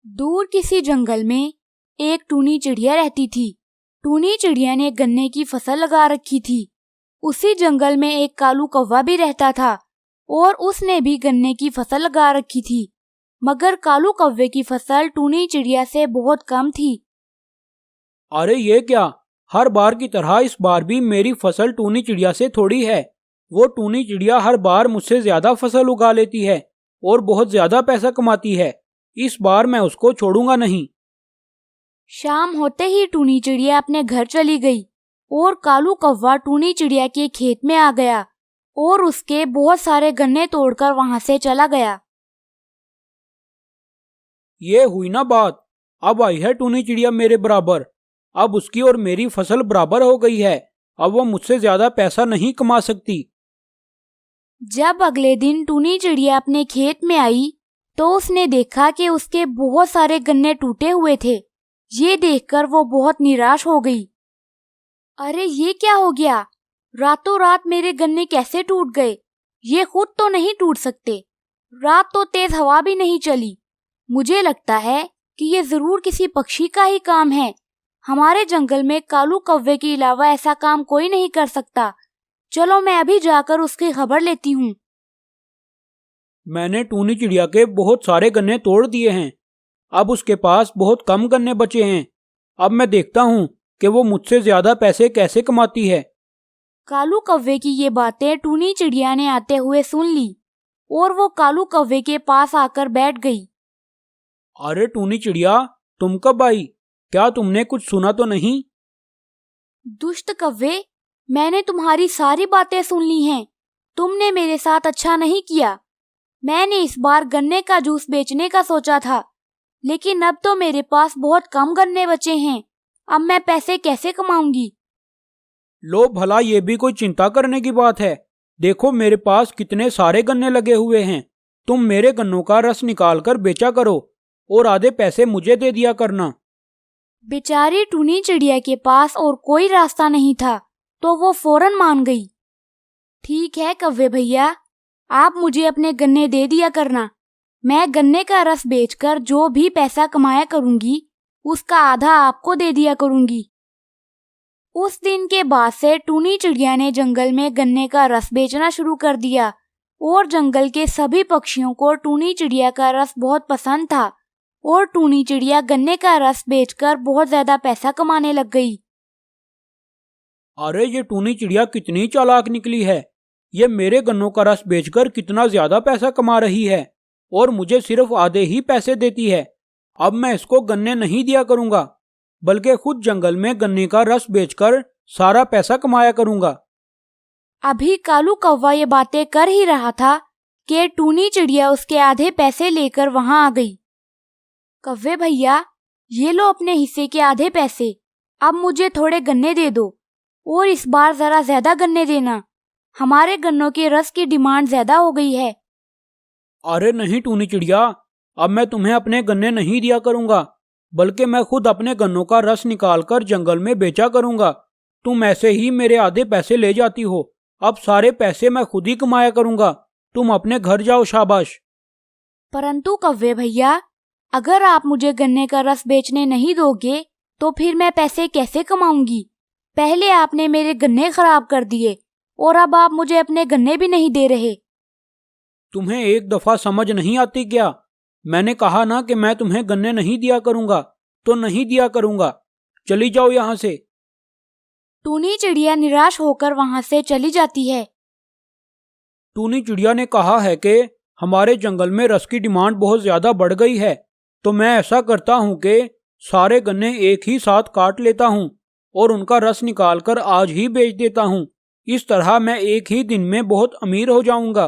दूर किसी जंगल में एक टूनी चिड़िया रहती थी। टूनी चिड़िया ने गन्ने की फसल लगा रखी थी। उसी जंगल में एक कालू कौवा भी रहता था और उसने भी गन्ने की फसल लगा रखी थी, मगर कालू कौवे की फसल टूनी चिड़िया से बहुत कम थी। अरे ये क्या, हर बार की तरह इस बार भी मेरी फसल टूनी चिड़िया से थोड़ी है। वो टूनी चिड़िया हर बार मुझसे ज्यादा फसल उगा लेती है और बहुत ज्यादा पैसा कमाती है। इस बार मैं उसको छोड़ूंगा नहीं। शाम होते ही टूनी चिड़िया अपने घर चली गई और कालू कौवा टूनी चिड़िया के खेत में आ गया और उसके बहुत सारे गन्ने तोड़कर वहां से चला गया। ये हुई ना बात, अब आई है टूनी चिड़िया मेरे बराबर। अब उसकी और मेरी फसल बराबर हो गई है। अब वो मुझसे ज्यादा पैसा नहीं कमा सकती। जब अगले दिन टूनी चिड़िया अपने खेत में आई तो उसने देखा कि उसके बहुत सारे गन्ने टूटे हुए थे। ये देखकर वो बहुत निराश हो गई। अरे ये क्या हो गया, रातों रात मेरे गन्ने कैसे टूट गए? ये खुद तो नहीं टूट सकते। रात तो तेज हवा भी नहीं चली। मुझे लगता है कि ये जरूर किसी पक्षी का ही काम है। हमारे जंगल में कालू कौवे के अलावा ऐसा काम कोई नहीं कर सकता। चलो मैं अभी जाकर उसकी खबर लेती हूँ। मैंने टूनी चिड़िया के बहुत सारे गन्ने तोड़ दिए हैं। अब उसके पास बहुत कम गन्ने बचे हैं। अब मैं देखता हूँ कि वो मुझसे ज्यादा पैसे कैसे कमाती है। कालू कौवे की ये बातें टूनी चिड़िया ने आते हुए सुन ली और वो कालू कौवे के पास आकर बैठ गई। अरे टूनी चिड़िया, तुम कब आई? क्या तुमने कुछ सुना तो नहीं? दुष्ट कौवे, मैंने तुम्हारी सारी बातें सुन ली हैं। तुमने मेरे साथ अच्छा नहीं किया। मैंने इस बार गन्ने का जूस बेचने का सोचा था, लेकिन अब तो मेरे पास बहुत कम गन्ने बचे हैं। अब मैं पैसे कैसे कमाऊंगी? लो भला, ये भी कोई चिंता करने की बात है। देखो मेरे पास कितने सारे गन्ने लगे हुए हैं। तुम मेरे गन्नों का रस निकाल कर बेचा करो और आधे पैसे मुझे दे दिया करना। बेचारी टूनी चिड़िया के पास और कोई रास्ता नहीं था, तो वो फौरन मान गई। ठीक है कौवे भैया, आप मुझे अपने गन्ने दे दिया करना। मैं गन्ने का रस बेचकर जो भी पैसा कमाया करूंगी, उसका आधा आपको दे दिया करूंगी। उस दिन के बाद से टूनी चिड़िया ने जंगल में गन्ने का रस बेचना शुरू कर दिया और जंगल के सभी पक्षियों को टूनी चिड़िया का रस बहुत पसंद था और टूनी चिड़िया गन्ने का रस बेचकर बहुत ज्यादा पैसा कमाने लग गई। अरे ये टूनी चिड़िया कितनी चालाक निकली है। ये मेरे गन्नों का रस बेचकर कितना ज्यादा पैसा कमा रही है और मुझे सिर्फ आधे ही पैसे देती है। अब मैं इसको गन्ने नहीं दिया करूंगा, बल्कि खुद जंगल में गन्ने का रस बेचकर सारा पैसा कमाया करूंगा। अभी कालू कौवा ये बातें कर ही रहा था कि टूनी चिड़िया उसके आधे पैसे लेकर वहां आ गई। कौवे भैया, ये लो अपने हिस्से के आधे पैसे। अब मुझे थोड़े गन्ने दे दो और इस बार जरा ज्यादा गन्ने देना। हमारे गन्नों के रस की डिमांड ज्यादा हो गई है। अरे नहीं टूनी चिड़िया, अब मैं तुम्हें अपने गन्ने नहीं दिया करूंगा, बल्कि मैं खुद अपने गन्नों का रस निकालकर जंगल में बेचा करूंगा। तुम ऐसे ही मेरे आधे पैसे ले जाती हो। अब सारे पैसे मैं खुद ही कमाया करूंगा। तुम अपने घर जाओ, शाबाश। परंतु कौवे भैया, अगर आप मुझे गन्ने का रस बेचने नहीं दोगे तो फिर मैं पैसे कैसे कमाऊंगी? पहले आपने मेरे गन्ने खराब कर दिए और अब आप मुझे अपने गन्ने भी नहीं दे रहे। तुम्हें एक दफा समझ नहीं आती क्या? मैंने कहा ना कि मैं तुम्हें गन्ने नहीं दिया करूंगा, तो नहीं दिया करूंगा। चली जाओ यहाँ से। टूनी चिड़िया निराश होकर वहां से चली जाती है। टूनी चिड़िया ने कहा है कि हमारे जंगल में रस की डिमांड बहुत ज्यादा बढ़ गई है, तो मैं ऐसा करता हूँ कि सारे गन्ने एक ही साथ काट लेता हूँ और उनका रस निकालकर आज ही बेच देता हूँ। इस तरह मैं एक ही दिन में बहुत अमीर हो जाऊंगा।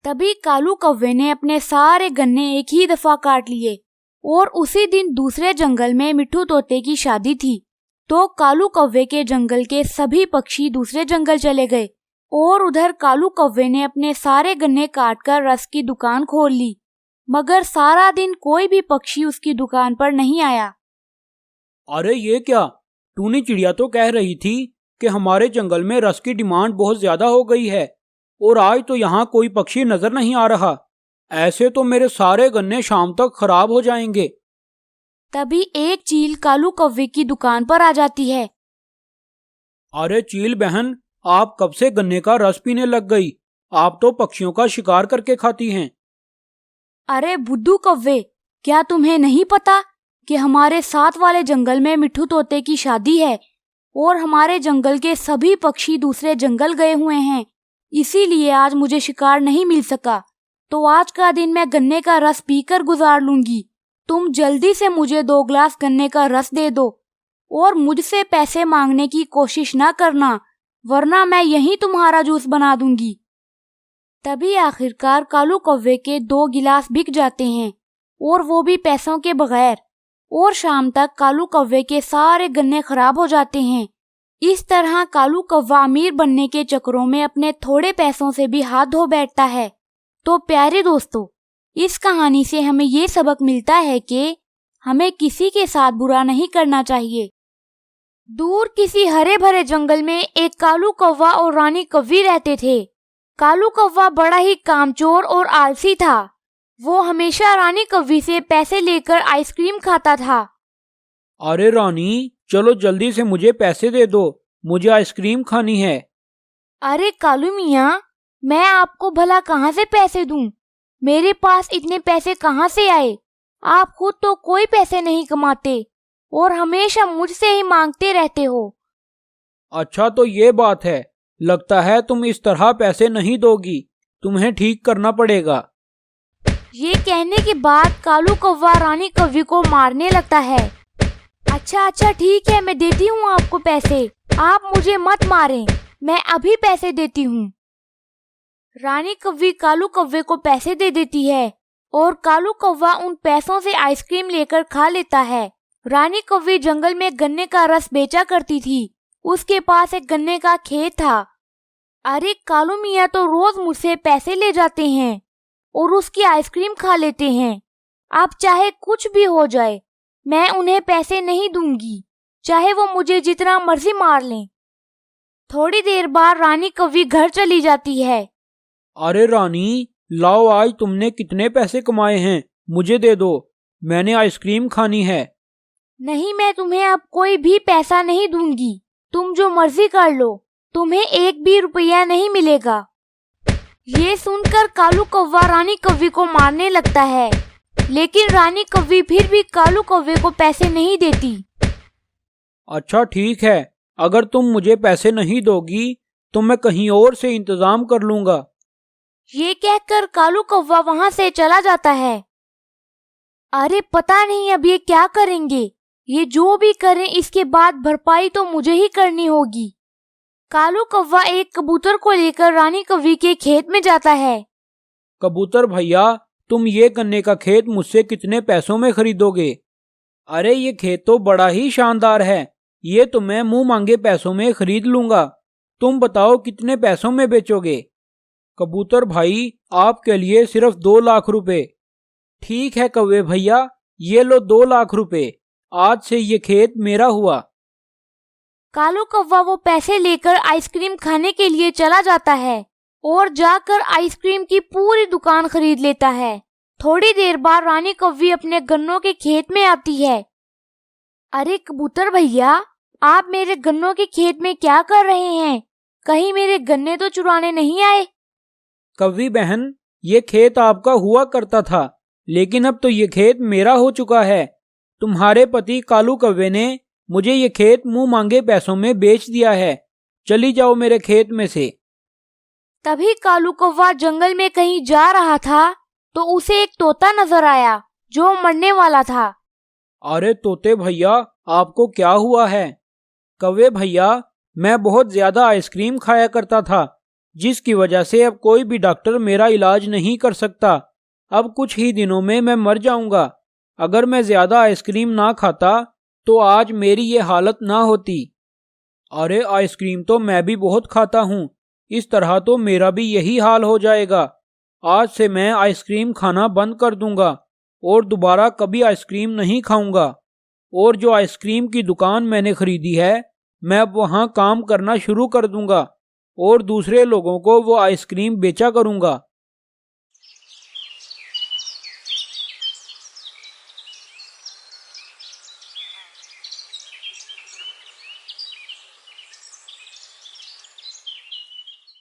तभी कालू कौवे ने अपने सारे गन्ने एक ही दफा काट लिए और उसी दिन दूसरे जंगल में मिट्ठू तोते की शादी थी। तो कालू कौवे के जंगल के सभी पक्षी दूसरे जंगल चले गए और उधर कालू कौवे ने अपने सारे गन्ने काटकर रस की दुकान खोल ली, मगर सारा दिन कोई भी पक्षी उसकी दुकान पर नहीं आया। अरे ये क्या, टूनी चिड़िया तो कह रही थी कि हमारे जंगल में रस की डिमांड बहुत ज्यादा हो गई है और आज तो यहाँ कोई पक्षी नजर नहीं आ रहा। ऐसे तो मेरे सारे गन्ने शाम तक खराब हो जाएंगे। तभी एक चील कालू कौवे की दुकान पर आ जाती है। अरे चील बहन, आप कब से गन्ने का रस पीने लग गई? आप तो पक्षियों का शिकार करके खाती हैं। अरे बुद्धू कौवे, क्या तुम्हें नहीं पता कि हमारे साथ वाले जंगल में मिट्ठू तोते की शादी है और हमारे जंगल के सभी पक्षी दूसरे जंगल गए हुए हैं, इसीलिए आज मुझे शिकार नहीं मिल सका। तो आज का दिन मैं गन्ने का रस पीकर गुजार लूंगी। तुम जल्दी से मुझे 2 गिलास गन्ने का रस दे दो और मुझसे पैसे मांगने की कोशिश ना करना, वरना मैं यहीं तुम्हारा जूस बना दूंगी। तभी आखिरकार कालू कौवे के 2 गिलास बिक जाते हैं और वो भी पैसों के बगैर। और शाम तक कालू कौवे के सारे गन्ने खराब हो जाते हैं। इस तरह कालू कौवा अमीर बनने के चक्करों में अपने थोड़े पैसों से भी हाथ धो बैठता है। तो प्यारे दोस्तों, इस कहानी से हमें ये सबक मिलता है कि हमें किसी के साथ बुरा नहीं करना चाहिए। दूर किसी हरे भरे जंगल में एक कालू कौवा और रानी कौवी रहते थे। कालू कौवा बड़ा ही कामचोर और आलसी था। वो हमेशा रानी कौवी से पैसे लेकर आइसक्रीम खाता था। अरे रानी, चलो जल्दी से मुझे पैसे दे दो, मुझे आइसक्रीम खानी है। अरे कालू मियाँ, मैं आपको भला कहाँ से पैसे दूं? मेरे पास इतने पैसे कहाँ से आए? आप खुद तो कोई पैसे नहीं कमाते और हमेशा मुझसे ही मांगते रहते हो। अच्छा तो ये बात है, लगता है तुम इस तरह पैसे नहीं दोगी, तुम्हें ठीक करना पड़ेगा। ये कहने के बाद कालू कौवा रानी कौवी को मारने लगता है। अच्छा ठीक है, मैं देती हूँ आपको पैसे, आप मुझे मत मारें, मैं अभी पैसे देती हूँ। रानी कौवी कालू कौवे को पैसे दे देती है और कालू कौवा उन पैसों से आइसक्रीम लेकर खा लेता है। रानी कौवी जंगल में गन्ने का रस बेचा करती थी। उसके पास एक गन्ने का खेत था। अरे कालू मियाँ तो रोज मुझसे पैसे ले जाते हैं और उसकी आइसक्रीम खा लेते हैं। अब चाहे कुछ भी हो जाए, मैं उन्हें पैसे नहीं दूंगी, चाहे वो मुझे जितना मर्जी मार लें। थोड़ी देर बाद रानी कौवी घर चली जाती है। अरे रानी, लाओ आज तुमने कितने पैसे कमाए हैं, मुझे दे दो, मैंने आइसक्रीम खानी है। नहीं, मैं तुम्हें अब कोई भी पैसा नहीं दूंगी, तुम जो मर्जी कर लो, तुम्हें 1 भी रुपया नहीं मिलेगा। ये सुनकर कालू कौवा रानी कौवी को मारने लगता है, लेकिन रानी कौवी फिर भी कालू कौवे को पैसे नहीं देती। अच्छा ठीक है, अगर तुम मुझे पैसे नहीं दोगी तो मैं कहीं और से इंतजाम कर लूंगा। ये कहकर कालू कौवा वहां से चला जाता है। अरे पता नहीं अब ये क्या करेंगे, ये जो भी करें इसके बाद भरपाई तो मुझे ही करनी होगी। कालू कौवा एक कबूतर को लेकर रानी कौवी के खेत में जाता है। कबूतर भैया, तुम ये गन्ने का खेत मुझसे कितने पैसों में खरीदोगे? अरे ये खेत तो बड़ा ही शानदार है, ये तो मैं मुंह मांगे पैसों में खरीद लूंगा। तुम बताओ कितने पैसों में बेचोगे? कबूतर भाई, आपके लिए सिर्फ 2 लाख रुपए। ठीक है कौवे भैया, ये लो 2 लाख रुपए, आज से ये खेत मेरा हुआ। कालू कौवा वो पैसे लेकर आइसक्रीम खाने के लिए चला जाता है और जाकर आइसक्रीम की पूरी दुकान खरीद लेता है। थोड़ी देर बाद रानी कौवी अपने गन्नों के खेत में आती है। अरे कबूतर भैया, आप मेरे गन्नों के खेत में क्या कर रहे हैं? कहीं मेरे गन्ने तो चुराने नहीं आए? कौवी बहन, ये खेत आपका हुआ करता था, लेकिन अब तो ये खेत मेरा हो चुका है। तुम्हारे पति कालू कौवे ने मुझे ये खेत मुंह मांगे पैसों में बेच दिया है, चली जाओ मेरे खेत में से। तभी कालू कौवा जंगल में कहीं जा रहा था तो उसे एक तोता नजर आया जो मरने वाला था। अरे तोते भैया, आपको क्या हुआ है? कौवे भैया, मैं बहुत ज्यादा आइसक्रीम खाया करता था, जिसकी वजह से अब कोई भी डॉक्टर मेरा इलाज नहीं कर सकता। अब कुछ ही दिनों में मैं मर जाऊंगा। अगर मैं ज्यादा आइसक्रीम ना खाता तो आज मेरी ये हालत ना होती। अरे आइसक्रीम तो मैं भी बहुत खाता हूँ, इस तरह तो मेरा भी यही हाल हो जाएगा। आज से मैं आइसक्रीम खाना बंद कर दूंगा और दोबारा कभी आइसक्रीम नहीं खाऊंगा। और जो आइसक्रीम की दुकान मैंने खरीदी है, मैं अब वहाँ काम करना शुरू कर दूंगा और दूसरे लोगों को वो आइसक्रीम बेचा करूंगा।